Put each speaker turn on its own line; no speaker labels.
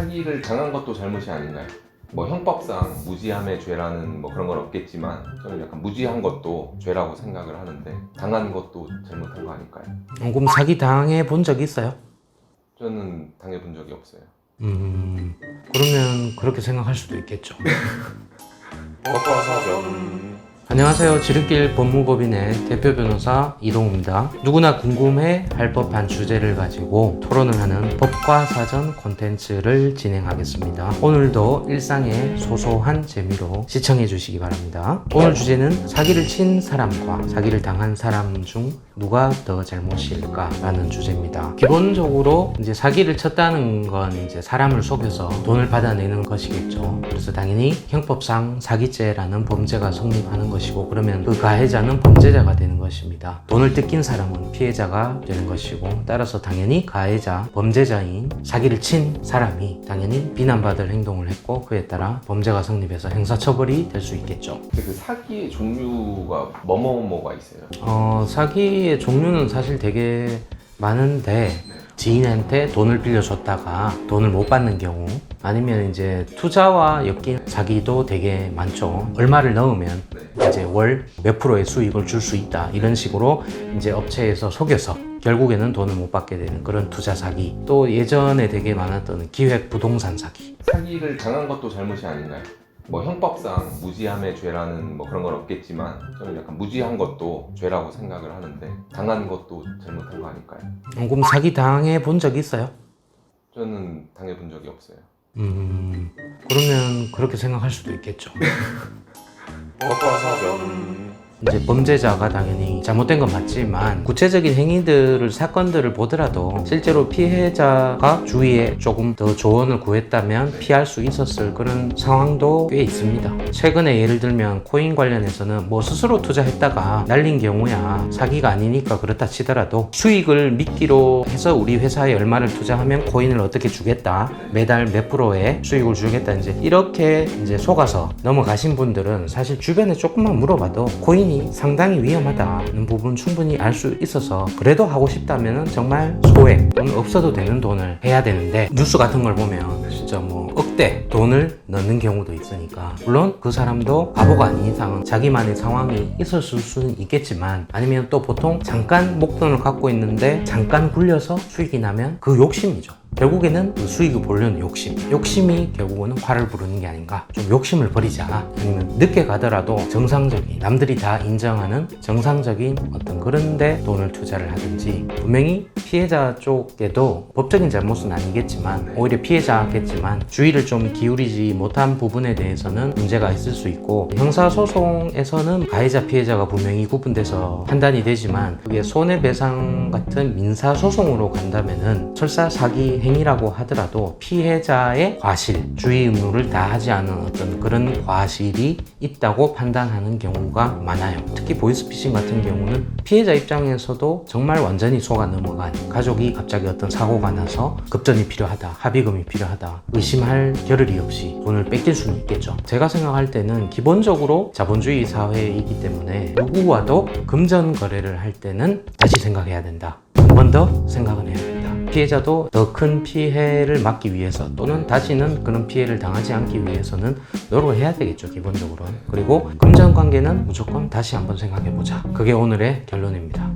사기를 당한 것도 잘못이 아닌가요? 뭐 형법상 무지함의 죄라는 뭐 그런 건 없겠지만 저는 약간 무지한 것도 죄라고 생각을 하는데 당한 것도 잘못한 거 아닐까요?
그럼 사기 당해 본 적 있어요?
저는 당해본 적이 없어요.
그러면 그렇게 생각할 수도 있겠죠.
법과사전.
안녕하세요. 지름길 법무법인의 대표 변호사 이동우입니다. 누구나 궁금해 할 법한 주제를 가지고 토론을 하는 법과 사전 콘텐츠를 진행하겠습니다. 오늘도 일상의 소소한 재미로 시청해 주시기 바랍니다. 오늘 주제는 사기를 친 사람과 사기를 당한 사람 중 누가 더 잘못일까 라는 주제입니다. 기본적으로 이제 사기를 쳤다는 건 이제 사람을 속여서 돈을 받아내는 것이겠죠. 그래서 당연히 형법상 사기죄라는 범죄가 성립하는 것이고, 그러면 그 가해자는 범죄자가 되는 것입니다. 돈을 뜯긴 사람은 피해자가 되는 것이고, 따라서 당연히 가해자, 범죄자인 사기를 친 사람이 당연히 비난받을 행동을 했고, 그에 따라 범죄가 성립해서 형사처벌이 될 수 있겠죠.
그 사기의 종류가 뭐가 있어요?
사기의 종류는 사실 되게 많은데, 지인한테 돈을 빌려줬다가 돈을 못 받는 경우, 아니면 이제 투자와 엮인 사기도 되게 많죠. 얼마를 넣으면 이제 월 몇 프로의 수익을 줄 수 있다, 이런 식으로 이제 업체에서 속여서 결국에는 돈을 못 받게 되는 그런 투자 사기. 또 예전에 되게 많았던 기획 부동산 사기.
사기를 당한 것도 잘못이 아닌가요? 뭐 형법상 무지함의 죄라는 뭐 그런 건 없겠지만 저는 약간 무지한 것도 죄라고 생각을 하는데 당한 것도 잘못한 거 아닐까요?
그럼 사기 당해 본 적 있어요?
저는 당해본 적이 없어요.
그러면 그렇게 생각할 수도 있겠죠.
법과사전.
이제 범죄자가 당연히 잘못된 건 맞지만, 구체적인 행위들을, 사건들을 보더라도 실제로 피해자가 주위에 조금 더 조언을 구했다면 피할 수 있었을 그런 상황도 꽤 있습니다. 최근에 예를 들면 코인 관련해서는 뭐 스스로 투자했다가 날린 경우야 사기가 아니니까 그렇다 치더라도, 수익을 미끼로 해서 우리 회사에 얼마를 투자하면 코인을 어떻게 주겠다, 매달 몇 프로의 수익을 주겠다, 이제 이렇게 이제 속아서 넘어가신 분들은 사실 주변에 조금만 물어봐도 코인 상당히 위험하다는 부분 충분히 알 수 있어서, 그래도 하고 싶다면 정말 소액, 돈 없어도 되는 돈을 해야 되는데, 뉴스 같은 걸 보면 진짜 뭐 억대 돈을 넣는 경우도 있으니까, 물론 그 사람도 바보가 아닌 이상은 자기만의 상황이 있었을 수는 있겠지만, 아니면 또 보통 잠깐 목돈을 갖고 있는데 잠깐 굴려서 수익이 나면 그 욕심이죠. 결국에는 그 수익을 보려는 욕심이 결국은 화를 부르는 게 아닌가. 좀 욕심을 버리자. 아니면 늦게 가더라도 정상적인, 남들이 다 인정하는 정상적인 어떤 그런 데 돈을 투자를 하든지. 분명히 피해자 쪽에도 법적인 잘못은 아니겠지만, 오히려 피해자겠지만 주의를 좀 기울이지 못한 부분에 대해서는 문제가 있을 수 있고, 형사소송에서는 가해자 피해자가 분명히 구분돼서 판단이 되지만, 그게 손해배상 같은 민사소송으로 간다면은 설사 사기 행위라고 하더라도 피해자의 과실, 주의 의무를 다하지 않은 어떤 그런 과실이 있다고 판단하는 경우가 많아요. 특히 보이스피싱 같은 경우는 피해자 입장에서도 정말 완전히 속아 넘어간, 가족이 갑자기 어떤 사고가 나서 급전이 필요하다, 합의금이 필요하다, 의심할 겨를이 없이 돈을 뺏길 수는 있겠죠. 제가 생각할 때는 기본적으로 자본주의 사회이기 때문에 누구와도 금전 거래를 할 때는 다시 생각해야 된다. 한 번 더 생각은 해야 된다. 피해자도 더 큰 피해를 막기 위해서, 또는 다시는 그런 피해를 당하지 않기 위해서는 노력을 해야 되겠죠, 기본적으로는. 그리고 금전 관계는 무조건 다시 한번 생각해보자. 그게 오늘의 결론입니다.